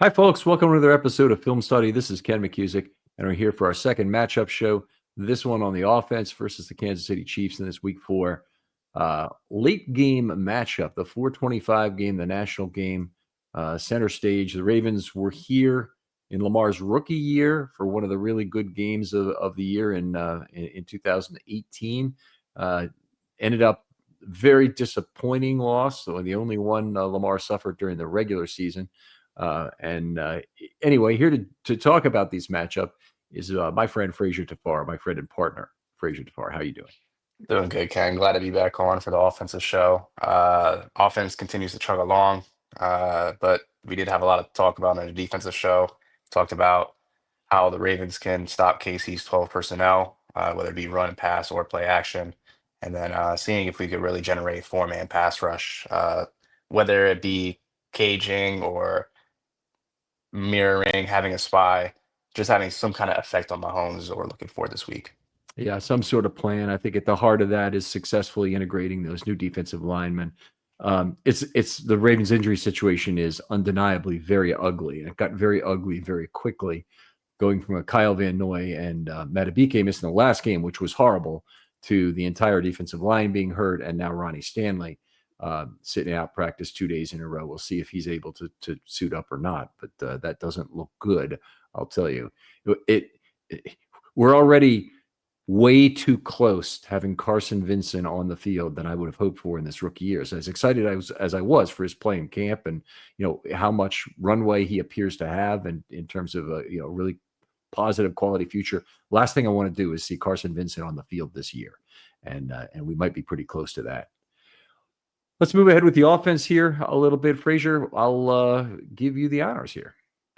Hi, folks. Welcome to another episode of Film Study. This is Ken McKusick, and we're here for our second matchup show. This one on the offense versus the Kansas City Chiefs in this Week 4 late game matchup, the 4:25 game, the national game, center stage. The Ravens were here in Lamar's rookie year for one of the really good games of the year in 2018. Ended up very disappointing loss, so the only one Lamar suffered during the regular season. Anyway, here to talk about these matchup is my friend Frazer Tafar, my friend and partner Frazer Tafar. How you doing? Doing good, Ken. Glad to be back on for the offensive show. Offense continues to chug along, but we did have a lot to talk about in the defensive show. Talked about how the Ravens can stop KC's 12 personnel, whether it be run, pass, or play action, and then seeing if we could really generate four-man pass rush, whether it be caging or mirroring, having a spy, just having some kind of effect on Mahomes is what we're looking for this week. Yeah, some sort of plan. I think at the heart of that is successfully integrating those new defensive linemen. It's the Ravens' injury situation is undeniably very ugly, and it got very ugly very quickly, going from a Kyle Van Noy and Matabike missing the last game, which was horrible, to the entire defensive line being hurt, and now Ronnie Stanley sitting out practice 2 days in a row. We'll see if he's able to suit up or not, but that doesn't look good. I'll tell you, it we're already way too close to having Carson Vincent on the field than I would have hoped for in this rookie year. So as excited as I was for his play in camp, and how much runway he appears to have, and in terms of a really positive quality future. Last thing I want to do is see Carson Vincent on the field this year, and we might be pretty close to that. Let's move ahead with the offense here a little bit. Frazer, I'll give you the honors here.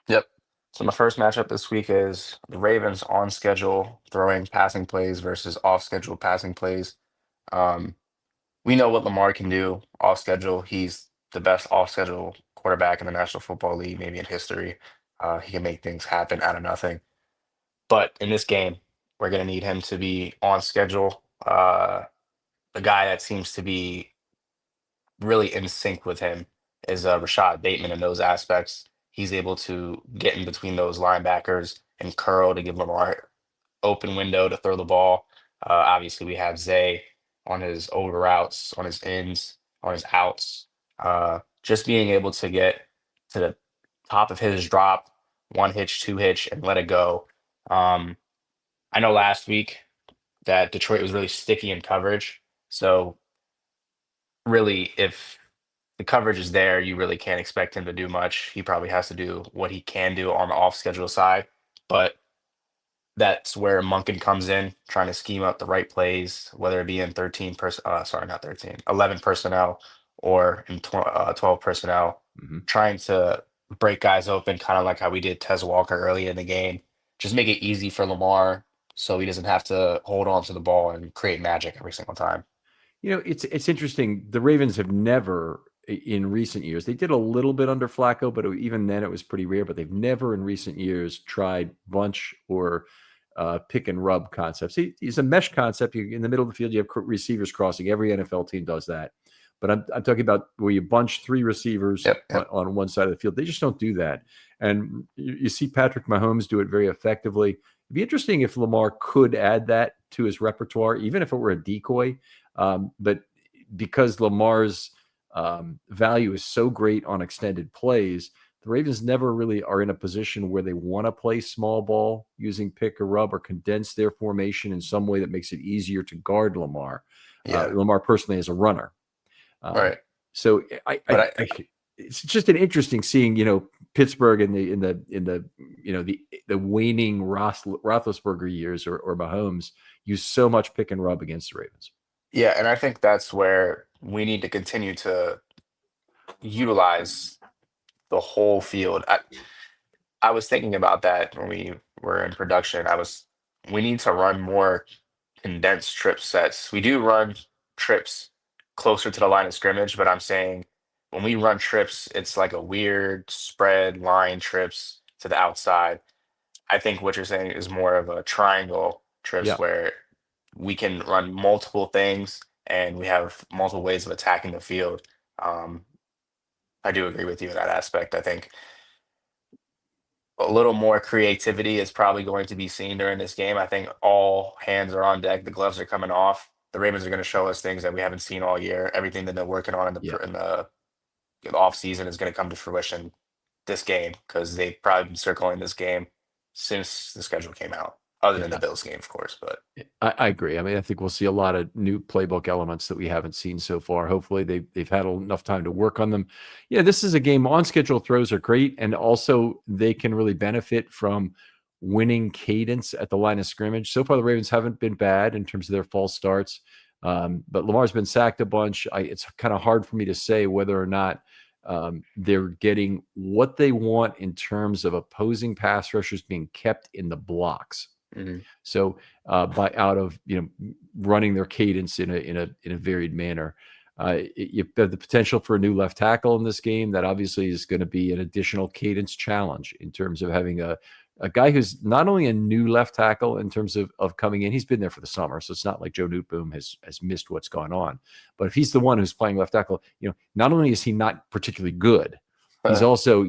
Yep. So my first matchup this week is the Ravens on schedule throwing passing plays versus off schedule passing plays. Um, we know what Lamar can do off schedule. He's the best off schedule quarterback in the National Football League, maybe in history. He can make things happen out of nothing. But in this game, we're going to need him to be on schedule. The guy that seems to be really in sync with him is Rashad Bateman in those aspects. He's able to get in between those linebackers and curl to give Lamar open window to throw the ball. Obviously, we have Zay on his over routes, on his ins, on his outs. Just being able to get to the top of his drop, one hitch, two hitch, and let it go. Um, I know last week that Detroit was really sticky in coverage. So really, if the coverage is there, you really can't expect him to do much. He probably has to do what he can do on the off schedule side. But that's where Monken comes in, trying to scheme up the right plays, whether it be in sorry, not 13, 11 personnel or in 12 personnel, Mm-hmm. trying to break guys open, kind of like how we did Tez Walker early in the game. Just make it easy for Lamar so he doesn't have to hold on to the ball and create magic every single time. It's interesting. The Ravens have never, in recent years, they did a little bit under Flacco, but even then it was pretty rare. But they've never in recent years tried bunch or pick and rub concepts. It's a mesh concept. In the middle of the field, you have receivers crossing. Every NFL team does that. But I'm talking about where you bunch three receivers Yep, yep. on one side of the field. They just don't do that. And you see Patrick Mahomes do it very effectively. It'd be interesting if Lamar could add that to his repertoire, even if it were a decoy. But because Lamar's value is so great on extended plays, the Ravens never really are in a position where they want to play small ball using pick or rub or condense their formation in some way that makes it easier to guard Lamar. Yeah, Lamar personally as a runner. Um, right. so But it's just an interesting seeing, Pittsburgh in the the waning Roethlisberger years or Mahomes use so much pick and rub against the Ravens. yeah, and I think that's where we need to continue to utilize the whole field. I was thinking about that when we were in production. We need to run more condensed trip sets. We do run trips closer to the line of scrimmage, but I'm saying when we run trips, it's like a weird spread line trips to the outside. I think what you're saying is more of a triangle trips Yeah. where we can run multiple things and we have multiple ways of attacking the field. Um, I do agree with you in that aspect. I think a little more creativity is probably going to be seen during this game. I think all hands are on deck. The gloves are coming off. The Ravens are going to show us things that we haven't seen all year. Everything that they're working on in Yeah. the off season is going to come to fruition this game because they've probably been circling this game since the schedule came out, other than the Yeah. Bills game, of course. But I agree. I mean, I think we'll see a lot of new playbook elements that we haven't seen so far. Hopefully, they've had enough time to work on them. Yeah, this is a game. On schedule throws are great, and also they can really benefit from winning cadence at the line of scrimmage. So far, the Ravens haven't been bad in terms of their false starts, but Lamar's been sacked a bunch. It's kind of hard for me to say whether or not they're getting what they want in terms of opposing pass rushers being kept in the blocks. mhm. So by out of running their cadence in a varied manner, you have the potential for a new left tackle in this game. That obviously is going to be an additional cadence challenge in terms of having a guy who's not only a new left tackle in terms of coming in. He's been there for the summer, so it's not like Joe Newtboom has missed what's gone on. But if he's the one who's playing left tackle, not only is he not particularly good, he's also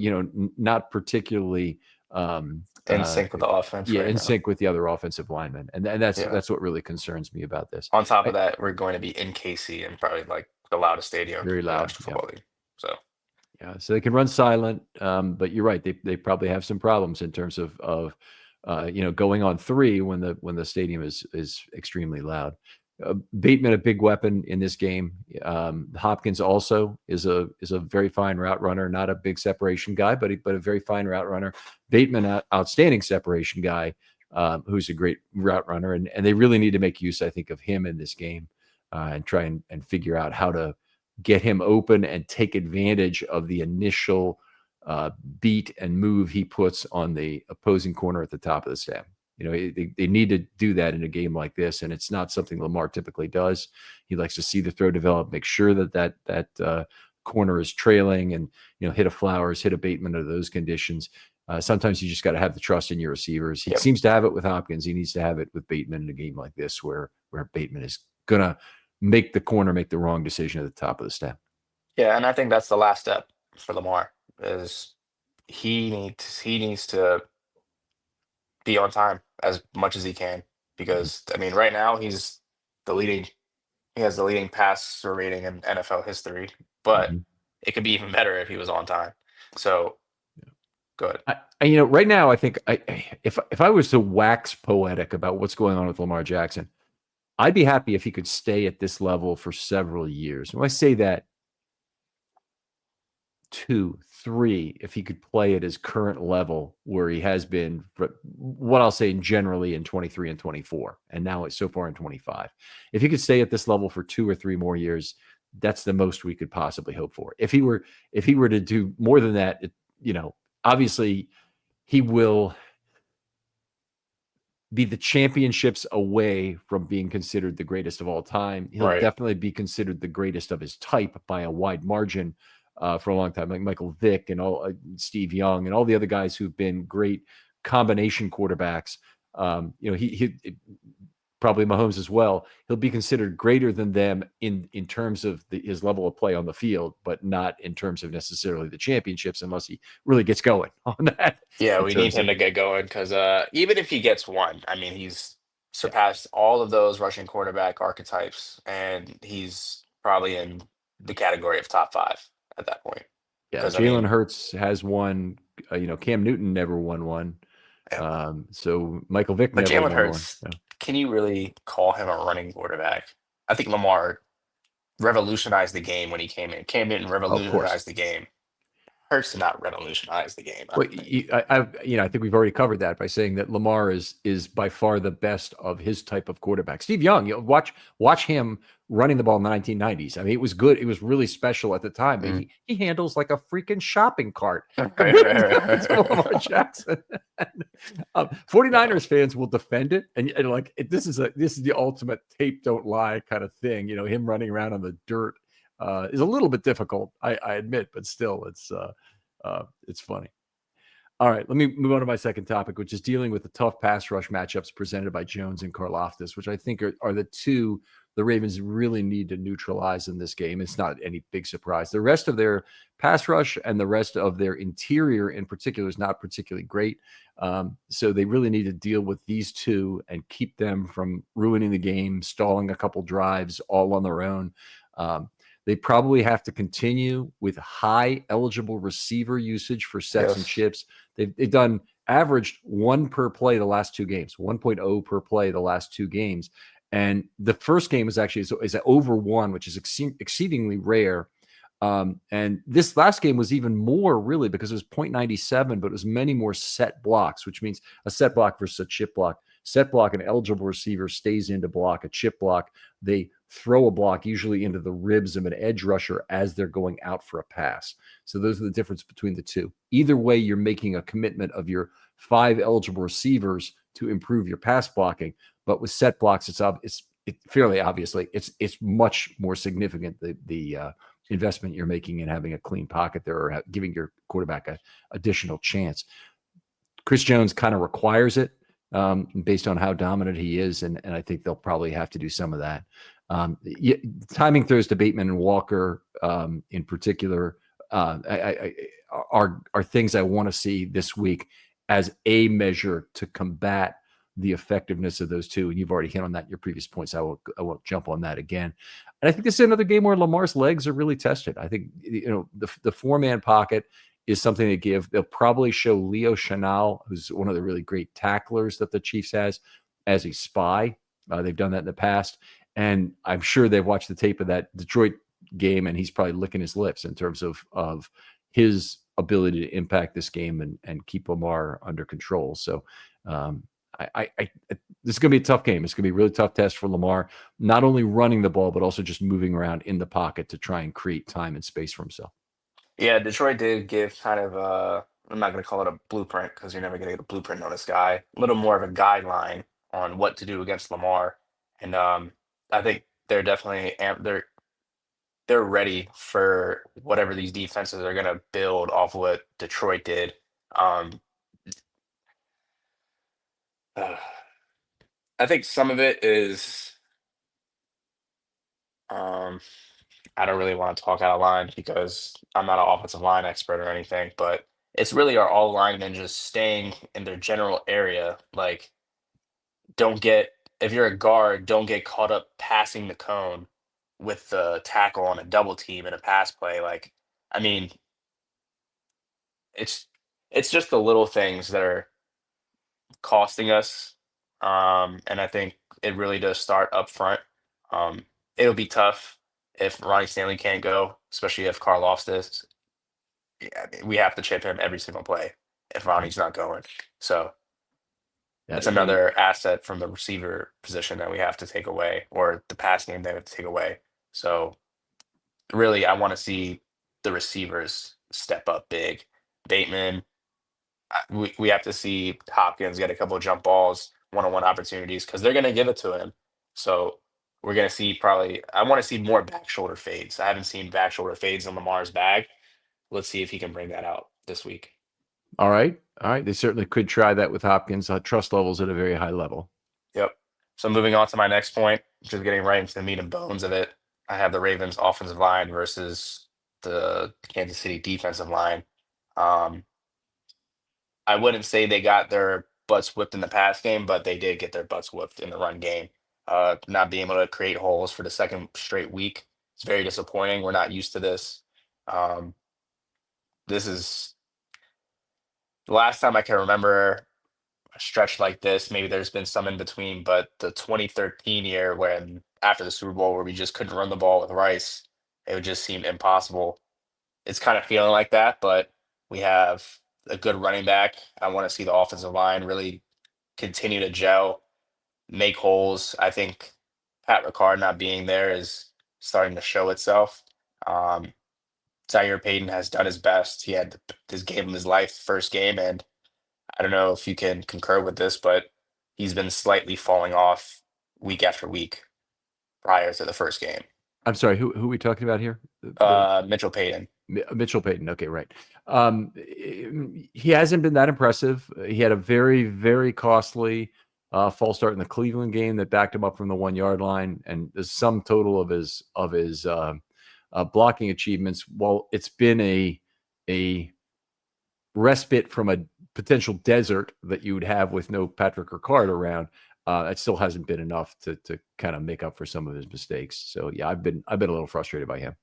not particularly In sync with the offense right in now. sync with the other offensive linemen, and that's Yeah. what really concerns me about this. On top of I, that, we're going to be in KC and probably like the loudest stadium very in the loud, National yeah, Football League. So yeah. So they can run silent, but you're right. They probably have some problems in terms of going on three when the stadium is extremely loud. Bateman, a big weapon in this game. Hopkins also is a very fine route runner, not a big separation guy, but a very fine route runner. Bateman, outstanding separation guy, who's a great route runner, and they really need to make use, I think, of him in this game and try and figure out how to get him open and take advantage of the initial beat and move he puts on the opposing corner at the top of the stem. They need to do that in a game like this, and it's not something Lamar typically does. He likes to see the throw develop, make sure that corner is trailing, and hit a Flowers, hit a Bateman under those conditions. Sometimes you just got to have the trust in your receivers. He yep. seems to have it with Hopkins. He needs to have it with Bateman in a game like this, where Bateman is gonna make the corner make the wrong decision at the top of the stem. Yeah, and I think that's the last step for Lamar is he needs to be on time as much as he can Mhm. because I mean right now the leading he has the leading passer rating in NFL history, but Mhm. it could be even better if he was on time. So good. Right now, I think if I was to wax poetic about what's going on with Lamar Jackson, I'd be happy if he could stay at this level for several years. When I say that, 2, 3, if he could play at his current level where he has been, what I'll say generally in 23 and 24, and now it's so far in 25. If he could stay at this level for 2 or 3 more years, that's the most we could possibly hope for. If he were to do more than that, obviously he will be the championships away from being considered the greatest of all time. He'll Right. definitely be considered the greatest of his type by a wide margin for a long time, like Michael Vick and all Steve Young and all the other guys who've been great combination quarterbacks. He probably Mahomes as well. He'll be considered greater than them in terms of his level of play on the field, but not in terms of necessarily the championships, unless he really gets going on that Yeah, in we need terms him of to get going because even if he gets one, I mean, he's yeah. surpassed all of those rushing quarterback archetypes, and he's probably in the category of top five at that point. Yeah, Because I Jalen mean, Hurts has won. Cam Newton never won one. yeah. So Michael Vick But never Jalen won one. Hurts, So, can you really call him a running quarterback? I think Lamar revolutionized the game when he came in. Cam Newton of course. revolutionized the game. Hurts did not revolutionize the game, I Well, don't think. I think we've already covered that by saying that Lamar is by far the best of his type of quarterback. Steve Young, watch him running the ball in the 1990s. I mean, it was good. It was really special at the time, but Mm. he handles like a freaking shopping cart Right, compared right, to Lamar right. Jackson. No. 49ers fans will defend it, and like this is the ultimate tape don't lie kind of thing. Him running around on the dirt is a little bit difficult, I admit, but still, it's funny. All right, let me move on to my second topic, which is dealing with the tough pass rush matchups presented by Jones and Karlaftis, which I think are the two the Ravens really need to neutralize in this game. It's not any big surprise. The rest of their pass rush and the rest of their interior in particular is not particularly great. So they really need to deal with these two and keep them from ruining the game, stalling a couple drives all on their own. They probably have to continue with high eligible receiver usage for sets and Yes. chips. They've done averaged 1 per play the last 2 games, 1.0 per play the last 2 games. And the first game is actually is over 1, which is exceedingly rare. And this last game was even more, really, because it was 0.97, but it was many more set blocks, which means a set block versus a chip block. Set block, an eligible receiver stays in to block. A chip block, they throw a block usually into the ribs of an edge rusher as they're going out for a pass. So those are the difference between the two. Either way, you're making a commitment of your 5 eligible receivers to improve your pass blocking. But with set blocks, it's fairly obviously it's much more significant, the investment you're making in having a clean pocket there or giving your quarterback a additional chance. Chris Jones kind of requires it based on how dominant he is, and I think they'll probably have to do some of that. Timing throws to Bateman and Walker in particular are things I want to see this week as a measure to combat the effectiveness of those two. And you've already hit on that in your previous points. I won't jump on that again. And I think this is another game where Lamar's legs are really tested. I think, the 4-man pocket is something to give. They'll probably show Leo Chenal, who's one of the really great tacklers that the Chiefs has, as a spy. They've done that in the past. And I'm sure they've watched the tape of that Detroit game, and he's probably licking his lips in terms of his ability to impact this game and keep Lamar under control. So this is going to be a tough game. It's going to be a really tough test for Lamar, not only running the ball, but also just moving around in the pocket to try and create time and space for himself. Yeah, Detroit did give kind of I'm not going to call it a blueprint because you're never going to get a blueprint on this guy. A little more of a guideline on what to do against Lamar, and I think they're definitely they're ready for whatever these defenses are going to build off what Detroit did. Um, uh, I think some of it is um, I don't really want to talk out of line because I'm not an offensive line expert or anything, but it's really our all linemen just staying in their general area. Like, don't get if you're a guard, don't get caught up passing the cone with the tackle on a double team in a pass play. Like, I mean, it's it's just the little things that are costing us. And I think it really does start up front. It'll be tough if Ronnie Stanley can't go, especially if Carl Loftus. Yeah, I mean, we have to chip him every single play if Ronnie's not going. So Yeah, it's another asset from the receiver position that we have to take away, or the pass game that we have to take away. So really, I want to see the receivers step up big. Bateman, we have to see Hopkins get a couple of jump balls, one-on-one opportunities because they're going to give it to him. So we're going to see probably. I want to see more back shoulder fades. I haven't seen back shoulder fades in Lamar's bag. Let's see if he can bring that out this week. All right. All right. They certainly could try that with Hopkins. Trust levels at a very high level. Yep. So moving on to my next point, just getting right into the meat and bones of it. I have the Ravens offensive line versus the Kansas City defensive line. Um, I wouldn't say they got their butts whipped in the pass game, but they did get their butts whipped in the run game. Not being able to create holes for the second straight week. It's very disappointing. We're not used to this. Um, this is the last time I can remember a stretch like this. Maybe there's been some in between, but the 2013 year when after the Super Bowl where we just couldn't run the ball with Rice, it would just seem impossible. It's kind of feeling like that, but we have a good running back. I want to see the offensive line really continue to gel, make holes. I think Pat Ricard not being there is starting to show itself. Um, Zaire Payton has done his best. He had this game of his life first game, and I don't know if you can concur with this, but he's been slightly falling off week after week prior to the first game. I'm sorry. Who are we talking about here? Mitchell Payton. Mitchell Payton. Okay, right. He hasn't been that impressive. He had a very, very costly false start in the Cleveland game that backed him up from the 1 yard line, and the sum total of his blocking achievements. While it's been a respite from a potential desert that you would have with no Patrick Ricard around, it still hasn't been enough to kind of make up for some of his mistakes. So yeah, I've been a little frustrated by him.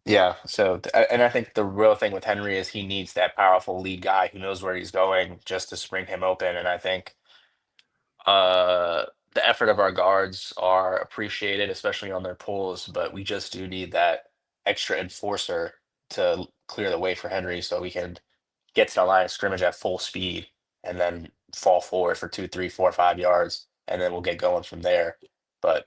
Yeah. So, and I think the real thing with Henry is he needs that powerful lead guy who knows where he's going just to spring him open. And I think uh, the effort of our guards are appreciated, especially on their pulls, but we just do need that extra enforcer to clear the way for Henry so we can get to the line of scrimmage at full speed and then fall forward for 2, 3, 4, 5 yards, and then we'll get going from there. But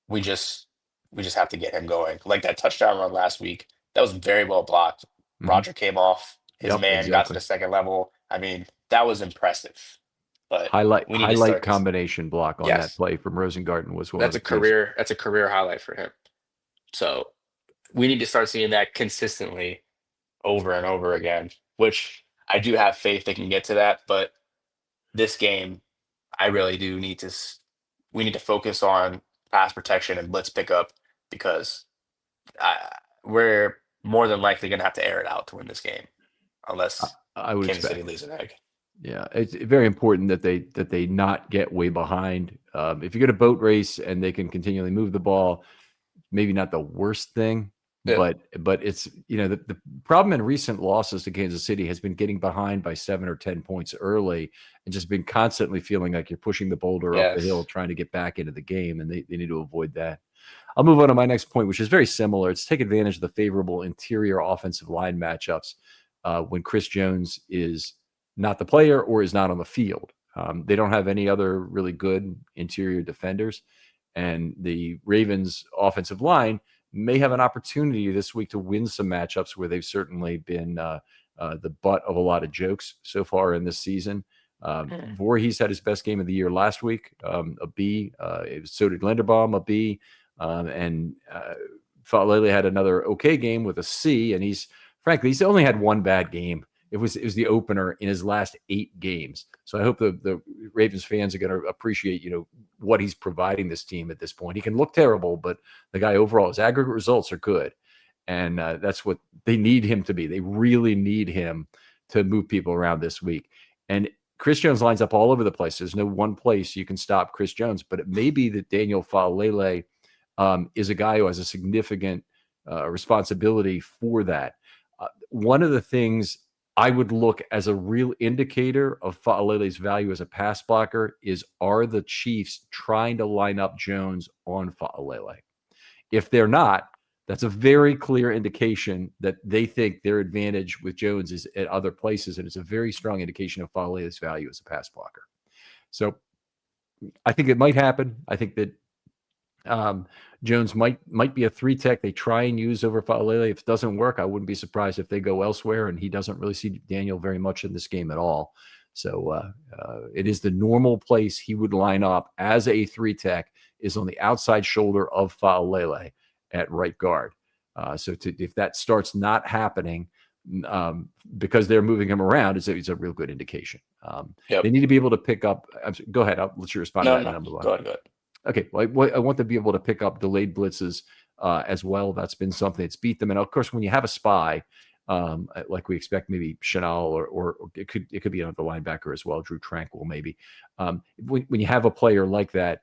we just we just have to get him going. Like that touchdown run last week, that was very well blocked. Mm-hmm. Roger came off, his Yep, man got to exactly. the second level. I mean, that was impressive. But we need to Highlight start this. combination block on that Yes, play from Rosengarten was one of the keys. that's a career highlight for him. So we need to start seeing that consistently over and over again, which I do have faith they can get to that. But this game, I really do need to. We need to focus on pass protection and blitz pickup because we're more than likely going to have to air it out to win this game, unless I would Kansas City expect. lose an egg. Yeah, it's very important that they not get way behind. If you get a boat race and they can continually move the ball, maybe not the worst thing, Yeah. but it's the problem in recent losses to Kansas City has been getting behind by 7 or 10 points early and just been constantly feeling like you're pushing the boulder up the hill Yes. trying to get back into the game, and they need to avoid that. I'll move on to my next point, which is very similar. It's take advantage of the favorable interior offensive line matchups when Chris Jones is not the player or is not on the field. They don't have any other really good interior defenders, and the Ravens offensive line may have an opportunity this week to win some matchups where they've certainly been the butt of a lot of jokes so far in this season. Voorhees had his best game of the year last week, a B. So did Linderbaum, a B. And Falele had another okay game with a C. And he's only had one bad game. It was the opener in his last 8 games. So I hope the Ravens fans are going to appreciate, what he's providing this team at this point. He can look terrible, but the guy overall, his aggregate results are good. And that's what they need him to be. They really need him to move people around this week. And Chris Jones lines up all over the place. There's no one place you can stop Chris Jones, but it may be that Daniel Falele is a guy who has a significant responsibility for that. One of the things I would look as a real indicator of Falele's value as a pass blocker is, are the Chiefs trying to line up Jones on Falele? If they're not, that's a very clear indication that they think their advantage with Jones is at other places, and it's a very strong indication of Falele's value as a pass blocker. So I think it might happen. I think that Jones might be a 3-tech they try and use over Falele. If it doesn't work, I wouldn't be surprised if they go elsewhere, and he doesn't really see Daniel very much in this game at all. So it is the normal place he would line up as a 3-tech is on the outside shoulder of Falele at right guard. If that starts not happening because they're moving him around, it's a real good indication. They need to be able to pick up. Go ahead. I'll let you respond to that. No. Go ahead. Okay, well, I want to be able to pick up delayed blitzes as well. That's been something that's beat them. And of course, when you have a spy, like we expect, maybe Chanel or it could be another linebacker as well, Drew Tranquil maybe. When you have a player like that,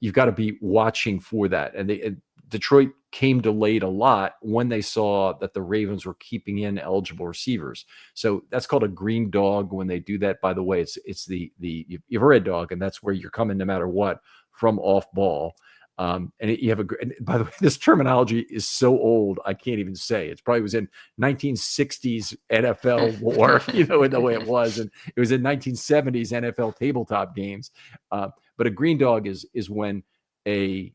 you've got to be watching for that. And Detroit came delayed a lot when they saw that the Ravens were keeping in eligible receivers. So that's called a green dog when they do that. By the way, it's you have a red dog, and that's where you're coming no matter what from off ball. And by the way, this terminology is so old, I can't even say. It probably was in 1960s NFL war, in the way it was. And it was in 1970s NFL tabletop games. But a green dog is when a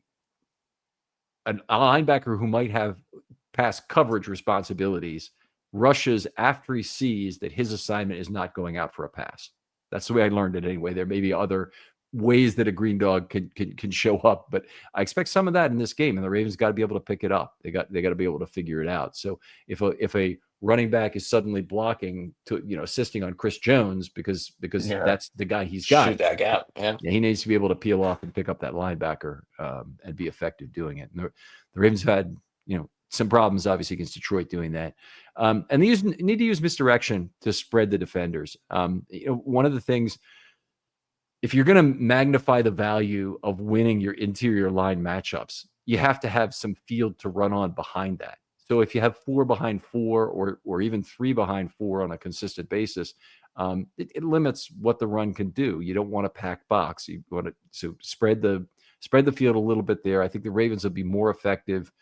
linebacker who might have pass coverage responsibilities rushes after he sees that his assignment is not going out for a pass. That's the way I learned it anyway. There may be other ways that a green dog can show up, but I expect some of that in this game, and the Ravens got to be able to pick it up. They got to be able to figure it out. So if a running back is suddenly blocking to, assisting on Chris Jones because Yeah, that's the guy he's got. shoot that gap. Yeah. Yeah, he needs to be able to peel off and pick up that linebacker and be effective doing it. And the Ravens have had, some problems obviously against Detroit doing that. And they need to use misdirection to spread the defenders. One of the things, if you're going to magnify the value of winning your interior line matchups, you have to have some field to run on behind that. So if you have 4 behind 4 or even 3 behind 4 on a consistent basis, it limits what the run can do. You don't want a packed box. You want to spread the field a little bit there. I think the Ravens will be more effective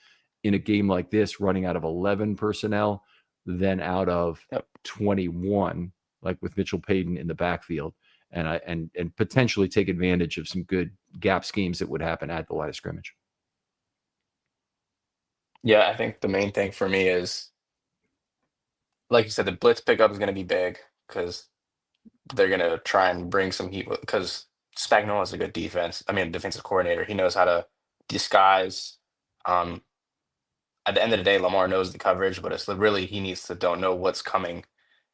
in a game like this running out of 11 personnel than out of Yep. 21, like with Mitchell Payton in the backfield, and potentially take advantage of some good gap schemes that would happen at the line of scrimmage. Yeah, I think the main thing for me is, like you said, the blitz pickup is going to be big because they're going to try and bring some heat because Spagnuolo is a good defensive coordinator. He knows how to disguise. Um, at the end of the day, Lamar knows the coverage, but it's really he needs to don't know what's coming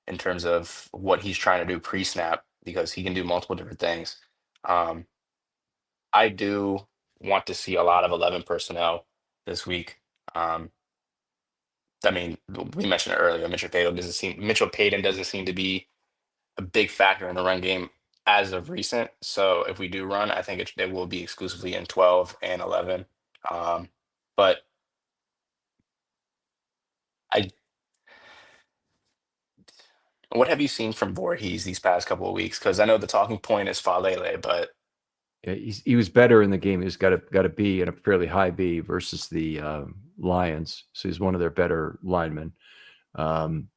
in terms of what he's trying to do pre-snap because he can do multiple different things. Um, I do want to see a lot of 11 personnel this week. Um, I mean, we mentioned it earlier. Mitchell Payton doesn't seem to be a big factor in the run game as of recent. So if we do run, I think it will be exclusively in 12 and 11. Um, but I, what have you seen from Voorhees these past couple of weeks? Because I know the talking point is Falele, but Yeah, he was better in the game. He's got a B and a fairly high B versus the Lions. So he's one of their better linemen. Um,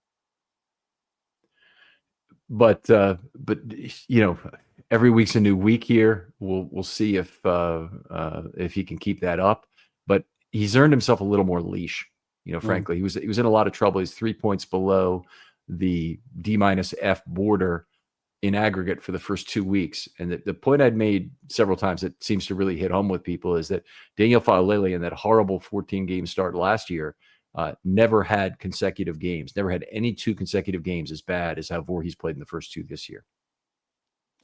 but every week's a new week here. We'll see if he can keep that up. But he's earned himself a little more leash. Mm. Frankly, he was in a lot of trouble. He's 3 points below the D-F border in aggregate for the first 2 weeks. And the point I'd made several times that seems to really hit home with people is that Daniel Falele in that horrible 14-game start last year never had consecutive games, never had any 2 consecutive games as bad as how Voorhees played in the first 2 this year.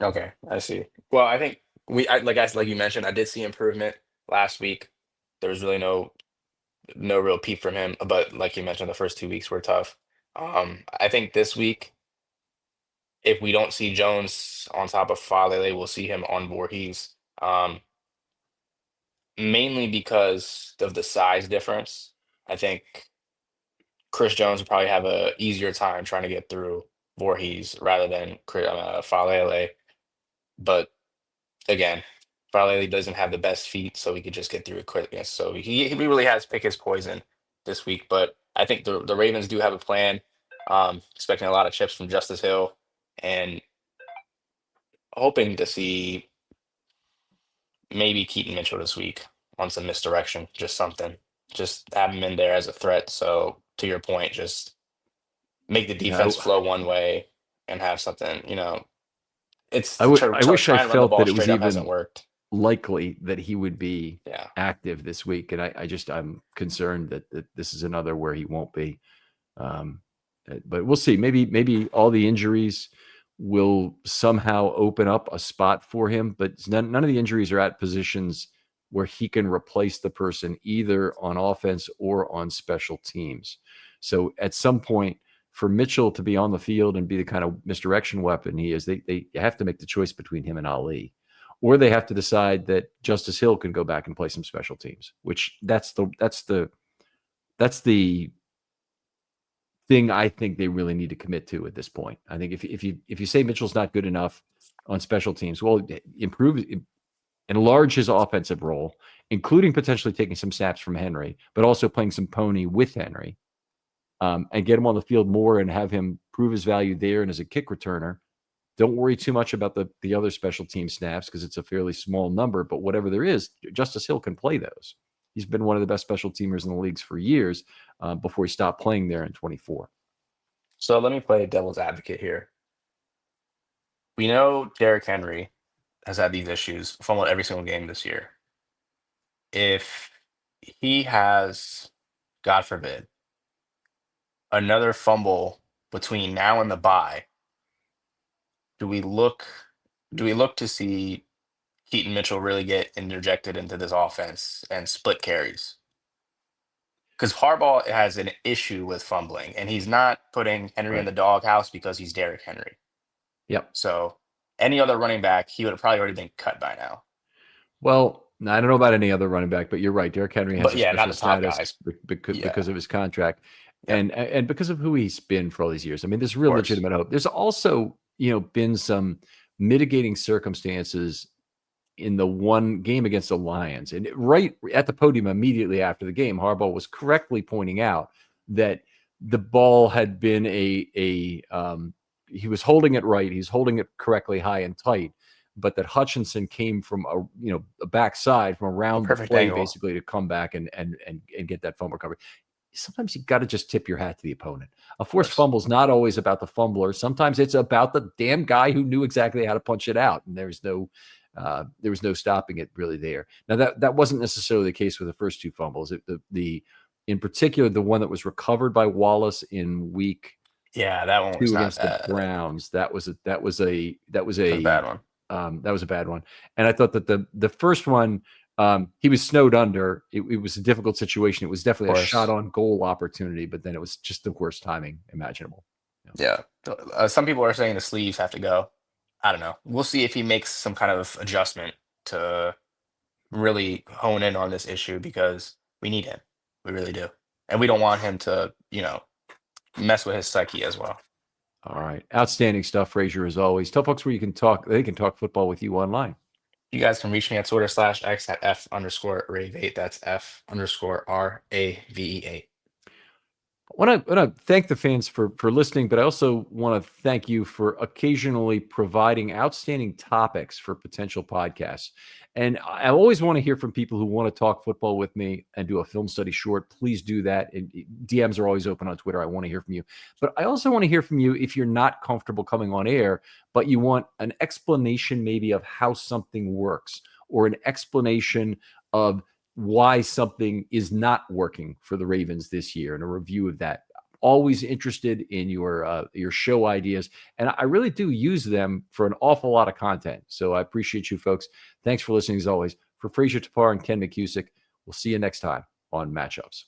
Okay, I see. Well, I think like you mentioned, I did see improvement last week. There was really no real peep from him, but like you mentioned, the first 2 weeks were tough. I think this week, if we don't see Jones on top of Falele, we'll see him on Voorhees. Mainly because of the size difference. I think Chris Jones would probably have a easier time trying to get through Voorhees rather than Falele. But again, Farley doesn't have the best feet, so he could just get through it quickness. So he really has to pick his poison this week. But I think the Ravens do have a plan. Expecting a lot of chips from Justice Hill and hoping to see maybe Keaton Mitchell this week on some misdirection, just something. Just have him in there as a threat. So to your point, just make the Yeah, defense flow one way and have something, it's I wish I try and run the felt ball that it straight was up hasn't even worked. likely that he would be Yeah. active this week, and I'm concerned that this is another where he won't be. Um, but we'll see. Maybe all the injuries will somehow open up a spot for him, but none of the injuries are at positions where he can replace the person either on offense or on special teams. So at some point, for Mitchell to be on the field and be the kind of misdirection weapon he is, they have to make the choice between him and Ali, or they have to decide that Justice Hill can go back and play some special teams. Which that's the thing I think they really need to commit to at this point. I think if you say Mitchell's not good enough on special teams, well, enlarge his offensive role, including potentially taking some snaps from Henry, but also playing some pony with Henry, and get him on the field more and have him prove his value there and as a kick returner. Don't worry too much about the other special team snaps because it's a fairly small number, but whatever there is, Justice Hill can play those. He's been one of the best special teamers in the leagues for years before he stopped playing there in 24. So let me play devil's advocate here. We know Derrick Henry has had these issues from every single game this year. If he has, God forbid, another fumble between now and the bye, do we look to see Keaton Mitchell really get interjected into this offense and split carries? Because Harbaugh has an issue with fumbling, and he's not putting Henry in Right. the doghouse because he's Derrick Henry. Yep. So any other running back, he would have probably already been cut by now. Well, I don't know about any other running back, but you're right. Derrick Henry has But a yeah, not special the top status guys. Yeah. because of his contract Yep. and because of who he's been for all these years. I mean, there's Of real course. legitimate hope. There's also, been some mitigating circumstances in the one game against the Lions. And right at the podium immediately after the game, Harbaugh was correctly pointing out that the ball had been he was holding it right. He's holding it correctly high and tight, but that Hutchinson came from a backside from A around the perfect play angle. basically to come back and get that fumble recovery. Sometimes you got to just tip your hat to the opponent. A Of forced course. fumble is not always about the fumbler. Sometimes it's about the damn guy who knew exactly how to punch it out, and there was no stopping it really there. Now that wasn't necessarily the case with the first two fumbles. In particular, the one that was recovered by Wallace in week Yeah, that one was two not against the bad. Browns, that was That's a bad one. a bad one. And I thought that the first one, he was snowed under. It was a difficult situation. It was Of definitely a shot course. on goal opportunity, but then it was just the worst timing imaginable. Yeah. Yeah. Some people are saying the sleeves have to go. I don't know. We'll see if he makes some kind of adjustment to really hone in on this issue because we need him. We really do. And we don't want him to, mess with his psyche as well. All right. Outstanding stuff, Frazier, as always. Tell folks where they can talk football with you online. You guys can reach me at Twitter/X at F_Rave8. That's F_RAVE8. I want to thank the fans for listening, but I also want to thank you for occasionally providing outstanding topics for potential podcasts. And I always want to hear from people who want to talk football with me and do a film study short. Please do that. And DMs are always open on Twitter. I want to hear from you. But I also want to hear from you if you're not comfortable coming on air, but you want an explanation maybe of how something works or an explanation of why something is not working for the Ravens this year and a review of that. Always interested in your show ideas, and I really do use them for an awful lot of content. So I appreciate you folks. Thanks for listening as always. For Frazer Tapar and Ken McKusick, we'll see you next time on Matchups.